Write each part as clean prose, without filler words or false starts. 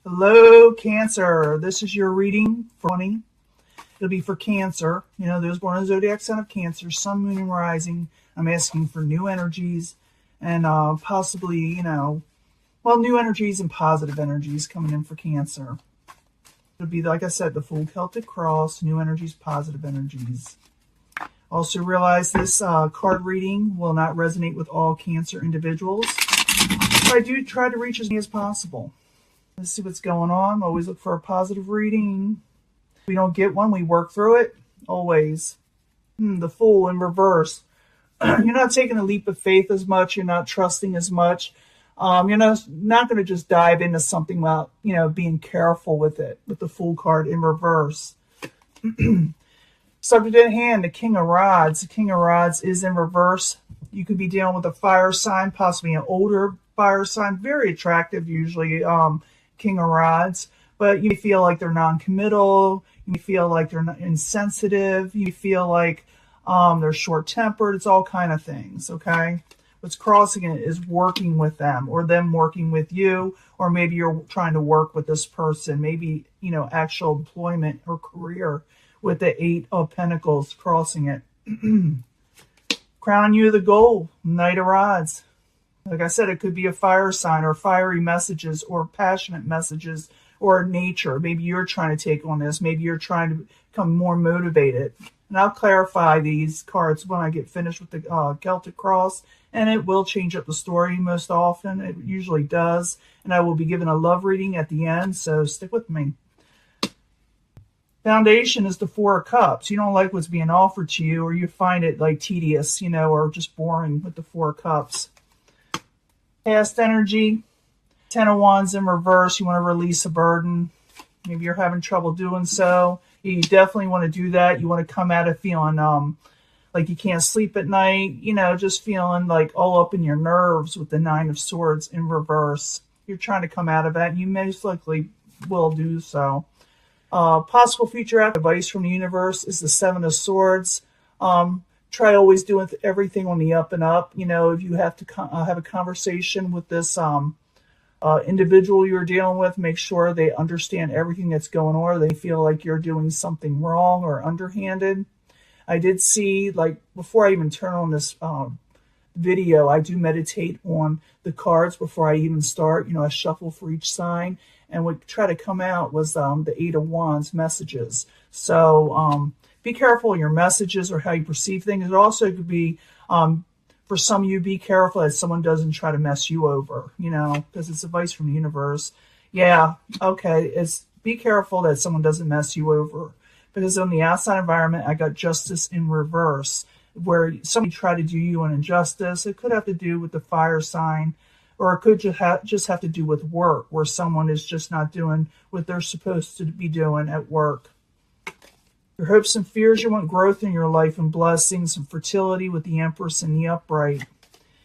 Hello, Cancer. This is your reading for 20. It'll be for Cancer. You know, those born in the zodiac sign of Cancer, Sun, Moon, and Rising. I'm asking for new energies and possibly, new energies and positive energies coming in for Cancer. It'll be, like I said, the full Celtic cross, new energies, positive energies. Also realize this card reading will not resonate with all Cancer individuals. But I do try to reach as many as possible. Let's see what's going on. Always look for a positive reading. If we don't get one, we work through it. Always. The Fool in reverse. You're not taking a leap of faith as much. You're not trusting as much. You're not going to just dive into something without, being careful with it. With the Fool card in reverse. Subject at hand, the King of Rods. The King of Rods is in reverse. You could be dealing with a fire sign, possibly an older fire sign. Very attractive, usually. King of Rods, but you feel like they're non-committal, you feel like they're not insensitive, you feel like they're short-tempered. It's all kind of things, okay? What's crossing it is working with them or them working with you, or maybe you're trying to work with this person, maybe, actual employment or career with the Eight of Pentacles crossing it. Crowning you the goal, Knight of Rods. Like I said, it could be a fire sign or fiery messages or passionate messages or nature. Maybe you're trying to take on this. Maybe you're trying to become more motivated. And I'll clarify these cards when I get finished with the Celtic Cross. And it will change up the story most often. It usually does. And I will be giving a love reading at the end. So stick with me. Foundation is the Four of Cups. You don't like what's being offered to you, or you find it like tedious, or just boring with the Four of Cups. Past energy, Ten of Wands in reverse. You want to release a burden. Maybe you're having trouble doing so. You definitely want to do that. You want to come out of feeling like you can't sleep at night. Just feeling like all up in your nerves with the Nine of Swords in reverse. You're trying to come out of that, and you most likely will do so. Possible future advice from the universe is the Seven of Swords. Try always doing everything on the up and up. If you have to have a conversation with this individual you're dealing with, make sure they understand everything that's going on, or they feel like you're doing something wrong or underhanded. I did see, before I even turn on this video, I do meditate on the cards before I even start. I shuffle for each sign, and what tried to come out was the Eight of Wands messages. So be careful in your messages or how you perceive things. It also could be, for some of you, be careful that someone doesn't try to mess you over, because it's advice from the universe. Yeah, okay, be careful that someone doesn't mess you over. Because on the outside environment, I got Justice in reverse, where somebody tried to do you an injustice. It could have to do with the fire sign, or it could just have to do with work, where someone is just not doing what they're supposed to be doing at work. Your hopes and fears, you want growth in your life and blessings and fertility with the Empress and the Upright.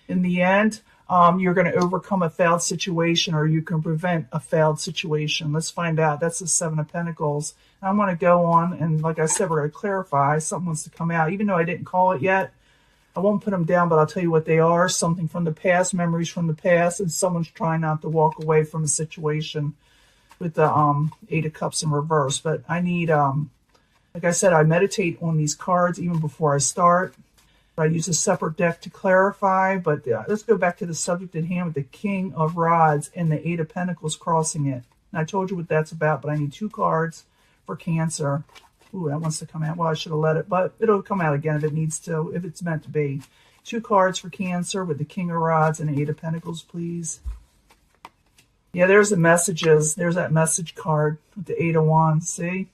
In the end, you're going to overcome a failed situation, or you can prevent a failed situation. Let's find out. That's the Seven of Pentacles. And I want to go on, and like I said, we're going to clarify. Something wants to come out. Even though I didn't call it yet, I won't put them down, but I'll tell you what they are. Something from the past, memories from the past, and someone's trying not to walk away from a situation with the Eight of Cups in reverse. But I need... like I said, I meditate on these cards even before I start. I use a separate deck to clarify, but let's go back to the subject at hand with the King of Rods and the Eight of Pentacles crossing it. And I told you what that's about, but I need 2 cards for Cancer. Ooh, that wants to come out. Well, I should have let it, but it'll come out again if it needs to, if it's meant to be. 2 cards for Cancer with the King of Rods and the Eight of Pentacles, please. Yeah, there's the messages. There's that message card with the Eight of Wands, see?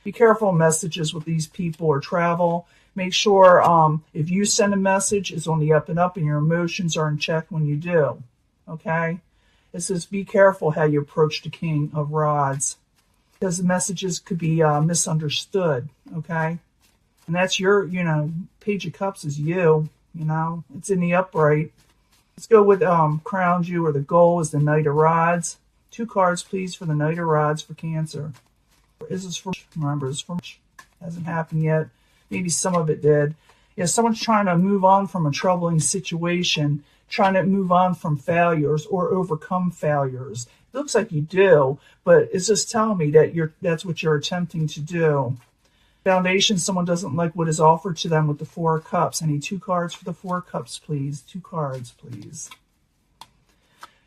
Be careful messages with these people or travel. Make sure if you send a message, it's on the up and up, and your emotions are in check when you do. Okay? It says be careful how you approach the King of Rods, because the messages could be misunderstood. Okay? And that's your, Page of Cups is you. It's in the upright. Let's go with crowns you, or the goal is the Knight of Rods. 2 cards, please, for the Knight of Rods for Cancer. Is this for, remember, this hasn't happened yet. Maybe some of it did. Yeah, someone's trying to move on from a troubling situation, trying to move on from failures or overcome failures. It looks like you do, but it's just telling me that that's what you're attempting to do. Foundation, someone doesn't like what is offered to them with the Four of Cups. I need 2 cards for the Four of Cups, please. 2 cards, please.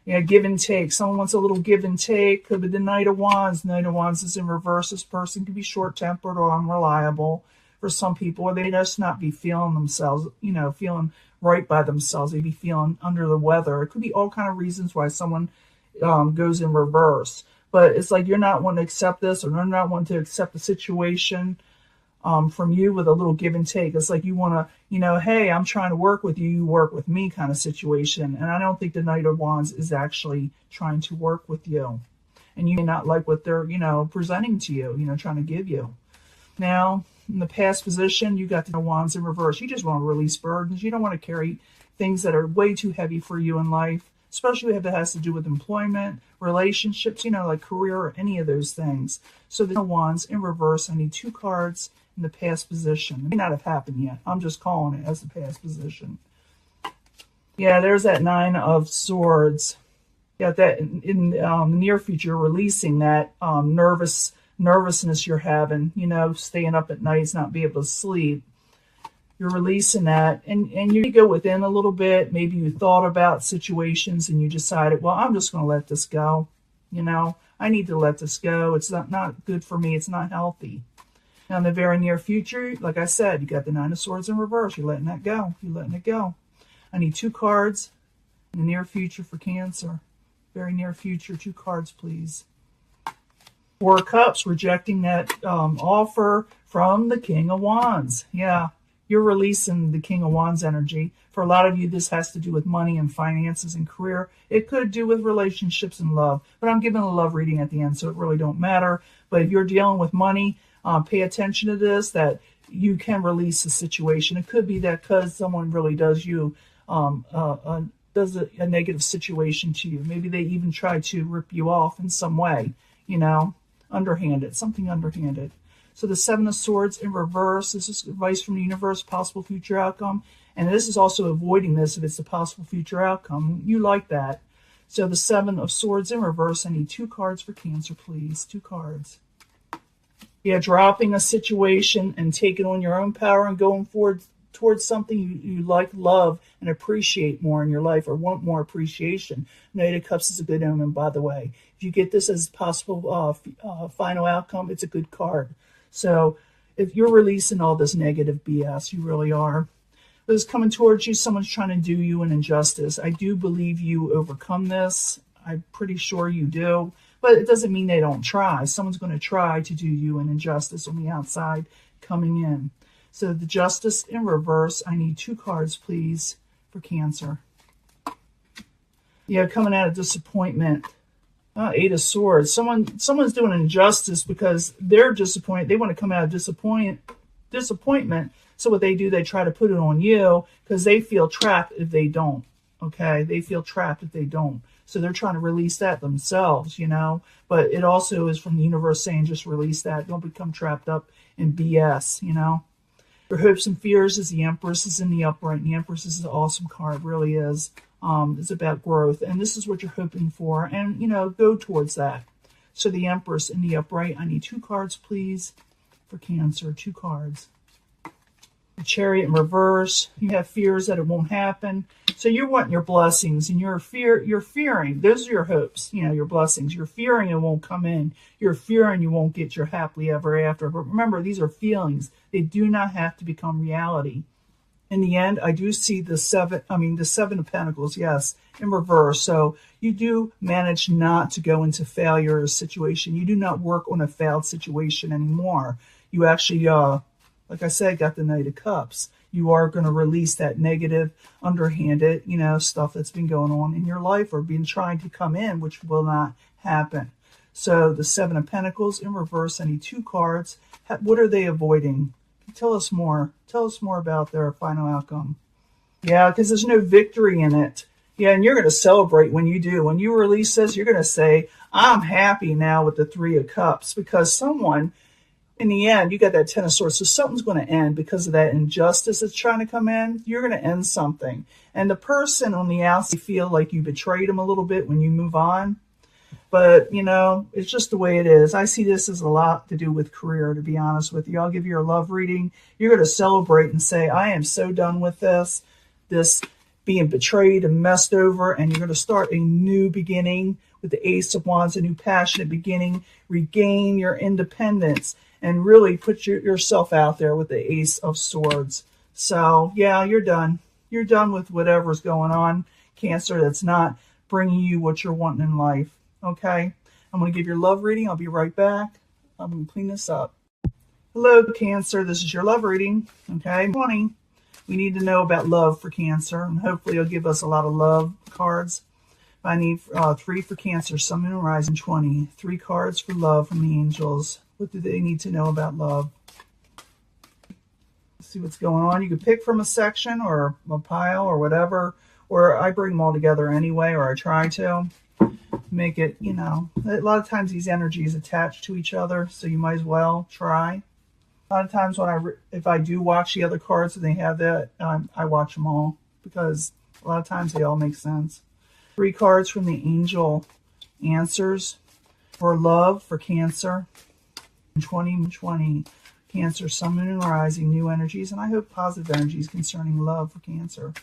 Yeah, give and take. Someone wants a little give and take. Could be the Knight of Wands. Knight of Wands is in reverse. This person could be short-tempered or unreliable for some people, or they just not be feeling themselves, feeling right by themselves. They'd be feeling under the weather. It could be all kind of reasons why someone goes in reverse. But it's like you're not wanting to accept this, or you're not wanting to accept the situation from you with a little give and take. It's like you want to, hey, I'm trying to work with you, you work with me kind of situation. And I don't think the Knight of Wands is actually trying to work with you. And you may not like what they're, presenting to you, trying to give you. Now, in the past position, you got the Wands in reverse. You just want to release burdens. You don't want to carry things that are way too heavy for you in life, especially if it has to do with employment, relationships, like career or any of those things. So the Wands in reverse, I need 2 cards in the past position. It may not have happened yet. I'm just calling it as the past position. Yeah, there's that 9 of Swords. You got that in the near future, releasing that nervousness you're having, staying up at nights, not be able to sleep. You're releasing that, and you go within a little bit. Maybe you thought about situations and you decided, well, I'm just going to let this go. I need to let this go. It's not good for me. It's not healthy. Now, in the very near future, like I said, you got the 9 of Swords in reverse. You're letting that go. You're letting it go. I need 2 cards in the near future for Cancer. Very near future, 2 cards, please. 4 of Cups, rejecting that offer from the King of Wands. Yeah, you're releasing the King of Wands energy. For a lot of you, this has to do with money and finances and career. It could do with relationships and love. But I'm giving a love reading at the end, so it really don't matter. But if you're dealing with money, pay attention to this, that you can release a situation. It could be that because someone really does you, does a negative situation to you. Maybe they even try to rip you off in some way, underhanded, something underhanded. So the 7 of Swords in reverse, this is advice from the universe, possible future outcome. And this is also avoiding this if it's a possible future outcome. You like that. So the 7 of Swords in reverse, I need 2 cards for Cancer, please. 2 cards. Yeah, dropping a situation and taking on your own power and going forward towards something you like, love, and appreciate more in your life, or want more appreciation. Knight of Cups is a good omen, by the way. If you get this as possible final outcome, it's a good card. So if you're releasing all this negative BS, you really are. But it's coming towards you. Someone's trying to do you an injustice. I do believe you overcome this. I'm pretty sure you do. But it doesn't mean they don't try. Someone's going to try to do you an injustice on the outside coming in. So the Justice in reverse, I need 2 cards, please, for Cancer. Yeah, coming out of disappointment. 8 of Swords. Someone's doing an injustice because they're disappointed. They want to come out of disappointment. So what they do, they try to put it on you because they feel trapped if they don't. Okay? They feel trapped if they don't. So they're trying to release that themselves, But it also is from the universe saying just release that. Don't become trapped up in BS, Your hopes and fears is the Empress is in the upright. And the Empress is an awesome card, really is. It's about growth. And this is what you're hoping for. And, go towards that. So the Empress in the upright. I need 2 cards, please, for Cancer. 2 cards. The Chariot in reverse. You have fears that it won't happen. So you're wanting your blessings, and you're fearing. Those are your hopes, your blessings. You're fearing it won't come in. You're fearing you won't get your happily ever after. But remember, these are feelings. They do not have to become reality. In the end, I do see the 7 of Pentacles, yes, in reverse. So you do manage not to go into failure or situation. You do not work on a failed situation anymore. You actually, like I said, got the Knight of Cups. You are going to release that negative, underhanded, stuff that's been going on in your life or been trying to come in, which will not happen. So the 7 of Pentacles in reverse, I need 2 cards. What are they avoiding? Tell us more. Tell us more about their final outcome. Yeah, because there's no victory in it. Yeah, and you're going to celebrate when you do. When you release this, you're going to say, I'm happy now with the 3 of Cups, because someone, in the end, you got that 10 of Swords, so something's going to end because of that injustice that's trying to come in. You're going to end something. And the person on the outside feel like you betrayed them a little bit when you move on. But, it's just the way it is. I see this as a lot to do with career, to be honest with you. I'll give you a love reading. You're going to celebrate and say, I am so done with this being betrayed and messed over, and you're going to start a new beginning with the Ace of Wands, a new passionate beginning, regain your independence, and really put yourself out there with the Ace of Swords. So, yeah, you're done. You're done with whatever's going on, Cancer, that's not bringing you what you're wanting in life. Okay? I'm going to give your love reading. I'll be right back. I'm going to clean this up. Hello, Cancer. This is your love reading. Okay? 20. We need to know about love for Cancer, and hopefully it'll give us a lot of love cards. I need 3 for Cancer, Sun, Moon, and Rising. 20. 3 cards for love from the angels. What do they need to know about love? Let's see what's going on. You can pick from a section or a pile or whatever, or I bring them all together anyway, or I try to make it, a lot of times these energies attach to each other, so you might as well try. A lot of times if I do watch the other cards and they have that, I watch them all, because a lot of times they all make sense. 3 cards from the angel answers for love for Cancer. 2020, Cancer, Sun, Moon, and Rising, new energies, and I hope positive energies concerning love for Cancer.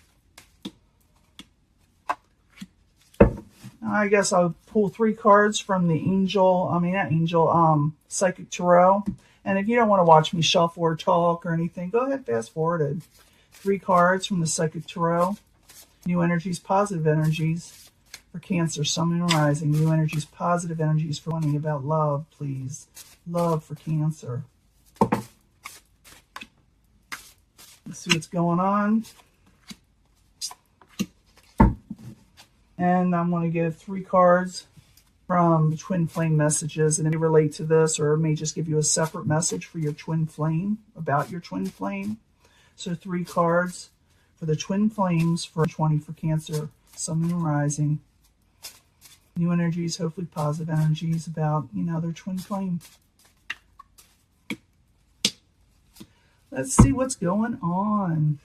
I guess I'll pull 3 cards from the Psychic Tarot. And if you don't want to watch me shuffle or talk or anything, go ahead, fast forward it. 3 cards from the Psychic Tarot. New energies, positive energies for Cancer, Sun, Moon, and Rising. New energies, positive energies for wanting about love, please. Love for Cancer. Let's see what's going on. And I'm going to give 3 cards from Twin Flame messages, and it may relate to this, or it may just give you a separate message for your Twin Flame, about your Twin Flame. So 3 cards for the Twin Flames for 20 for Cancer, Sun, Moon, and Rising. New energies, hopefully positive energies about, their Twin Flame. Let's see what's going on.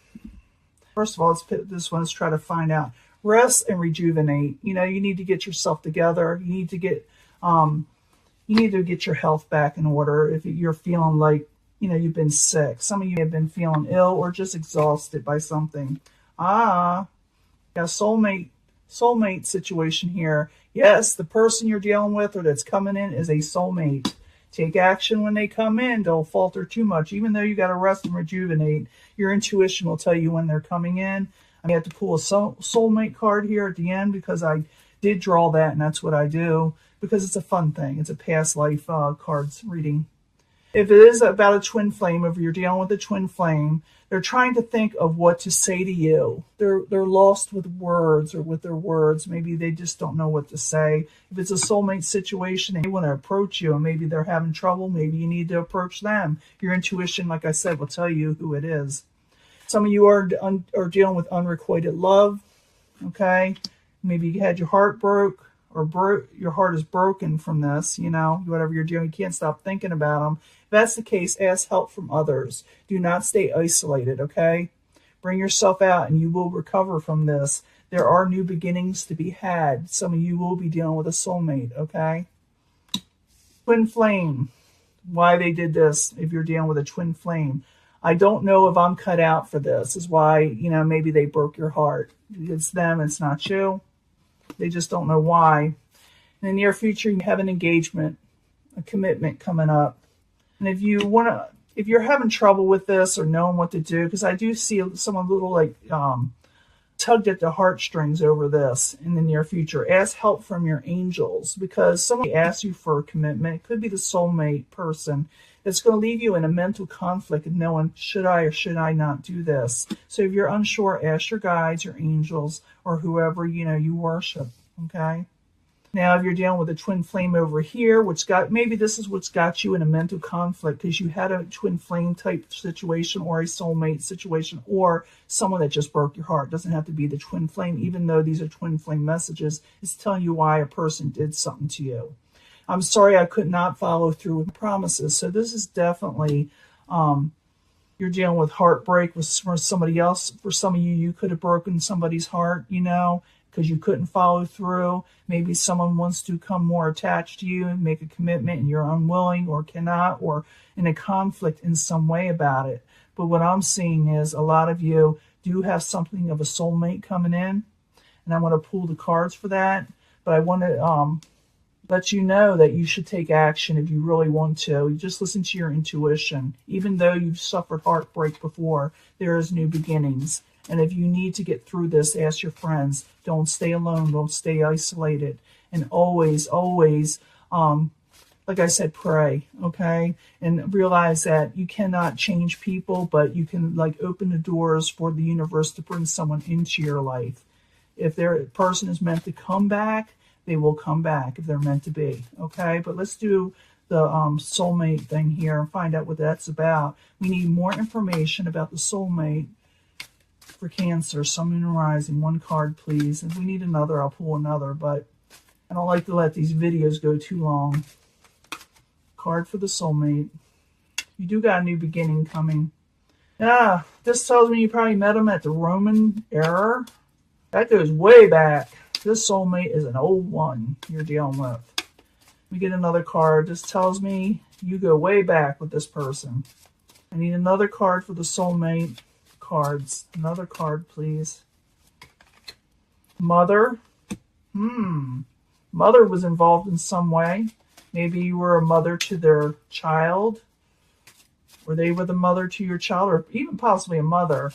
First of all, let's pick this one. Let's try to find out. Rest and rejuvenate. You need to get yourself together. You need to get your health back in order. If you're feeling like, you've been sick. Some of you have been feeling ill or just exhausted by something. Yeah, soulmate situation here. Yes, the person you're dealing with or that's coming in is a soulmate. Take action when they come in. Don't falter too much. Even though you got to rest and rejuvenate, your intuition will tell you when they're coming in. I have to pull a soulmate card here at the end because I did draw that, and that's what I do because it's a fun thing. It's a past life cards reading. If it is about a twin flame, if you're dealing with a twin flame, they're trying to think of what to say to you. They're lost with words or with their words. Maybe they just don't know what to say. If it's a soulmate situation, they want to approach you, and maybe they're having trouble. Maybe you need to approach them. Your intuition, like I said, will tell you who it is. Some of you are dealing with unrequited love, okay? Maybe you had your heart broke or your heart is broken from this, whatever you're doing. You can't stop thinking about them. If that's the case, ask help from others. Do not stay isolated, okay? Bring yourself out and you will recover from this. There are new beginnings to be had. Some of you will be dealing with a soulmate, okay? Twin flame, why they did this if you're dealing with a twin flame. I don't know if I'm cut out for this, is why, maybe they broke your heart. It's them, it's not you. They just don't know why. In the near future, you have an engagement, a commitment coming up. And if you're having trouble with this or knowing what to do, because I do see someone a little tugged at the heartstrings over this in the near future, ask help from your angels, because someone asks you for a commitment. It could be the soulmate person. It's going to leave you in a mental conflict of knowing, should I or should I not do this? So if you're unsure, ask your guides, your angels, or whoever, you worship, okay? Now, if you're dealing with a twin flame over here, maybe this is what's got you in a mental conflict because you had a twin flame type situation or a soulmate situation or someone that just broke your heart. It doesn't have to be the twin flame, even though these are twin flame messages. It's telling you why a person did something to you. I'm sorry I could not follow through with promises. So this is definitely, you're dealing with heartbreak for somebody else. For some of you, you could have broken somebody's heart, because you couldn't follow through. Maybe someone wants to become more attached to you and make a commitment and you're unwilling or cannot, or in a conflict in some way about it. But what I'm seeing is a lot of you do have something of a soulmate coming in, and I want to pull the cards for that. But I want to let you know that you should take action if you really want to. You just listen to your intuition. Even though you've suffered heartbreak before, there is new beginnings. And if you need to get through this, ask your friends. Don't stay alone. Don't stay isolated. And always, always, like I said, pray, okay? And realize that you cannot change people, but you can like open the doors for the universe to bring someone into your life. If their person is meant to come back, they will come back if they're meant to be, okay? But let's do the soulmate thing here and find out what that's about. We need more information about the soulmate for Cancer, Sun, Moon, and Rising. One card, please. If we need another, I'll pull another, but I don't like to let these videos go too long. Card for the soulmate. You do got a new beginning coming. Yeah, this tells me you probably met him at the Roman era. That goes way back. This soulmate is an old one you're dealing with. We get another card. This tells me you go way back with this person. I need another card for the soulmate cards. Another card, please. Mother. Mother was involved in some way. Maybe you were a mother to their child, or they were the mother to your child, or even possibly a mother,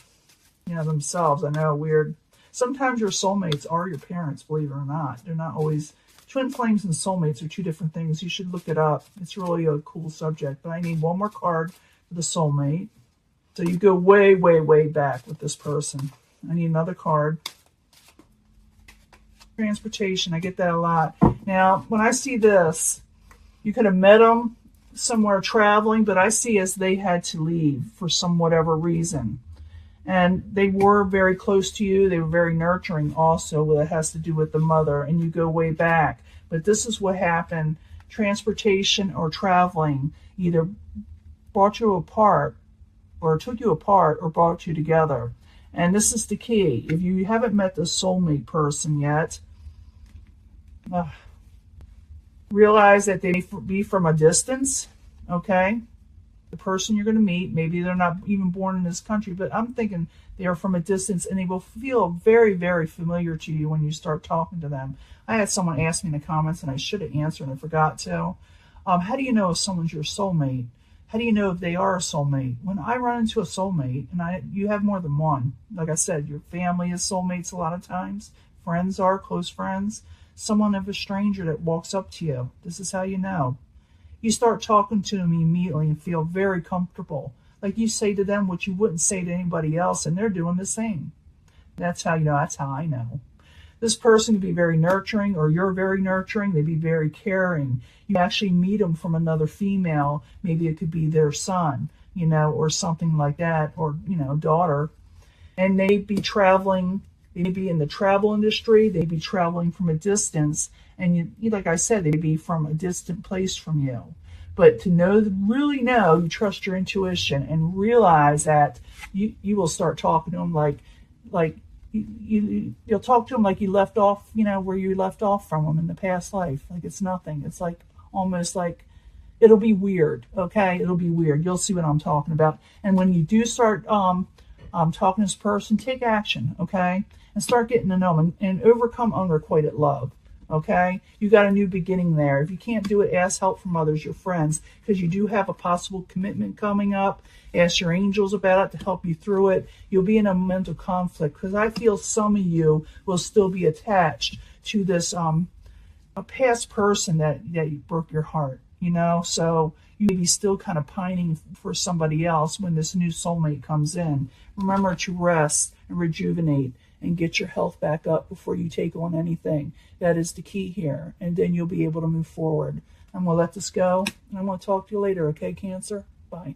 themselves. I know, weird. Sometimes your soulmates are your parents, believe it or not. They're not always. Twin flames and soulmates are two different things. You should look it up. It's really a cool subject. But I need one more card for the soulmate. So you go way, way, way back with this person. I need another card. Transportation. I get that a lot. Now, when I see this, you could have met them somewhere traveling, but I see as they had to leave for some whatever reason. And they were very close to you. They were very nurturing also. Well, it has to do with the mother, and you go way back. But this is what happened. Transportation or traveling either brought you apart, or took you apart, or brought you together. And this is the key. If you haven't met the soulmate person yet, realize that they may be from a distance, okay? The person you're going to meet, maybe they're not even born in this country, but I'm thinking they are from a distance, and they will feel very, very familiar to you when you start talking to them. I had someone ask me in the comments, and I should have answered, and I forgot to. How do you know if someone's your soulmate? How do you know if they are a soulmate? When I run into a soulmate, and you have more than one, like I said, your family is soulmates a lot of times. Friends are, close friends. Someone of a stranger that walks up to you. This is how you know. You start talking to them immediately and feel very comfortable. Like you say to them what you wouldn't say to anybody else, and they're doing the same. That's how you know. That's how I know. This person can be very nurturing, or you're very nurturing. They'd be very caring. You actually meet them from another female. Maybe it could be their son, or something like that, or, daughter. And they'd be traveling. They'd be in the travel industry. They'd be traveling from a distance. And like I said, they'd be from a distant place from you. But to really know, you trust your intuition and realize that you will start talking to them like you'll talk to them like you left off, where you left off from them in the past life. Like it's nothing. It's like almost like it'll be weird. Okay, it'll be weird. You'll see what I'm talking about. And when you do start talking to this person, take action. Okay, and start getting to know them and overcome unrequited love. Okay, you got a new beginning there. If you can't do it, ask help from others, your friends, because you do have a possible commitment coming up. Ask your angels about it to help you through it. You'll be in a mental conflict because I feel some of you will still be attached to this a past person that broke your heart. So you may be still kind of pining for somebody else when this new soulmate comes in. Remember to rest and rejuvenate and get your health back up before you take on anything. That is the key here. And then you'll be able to move forward. I'm going to let this go, and I'm going to talk to you later, okay, Cancer? Bye.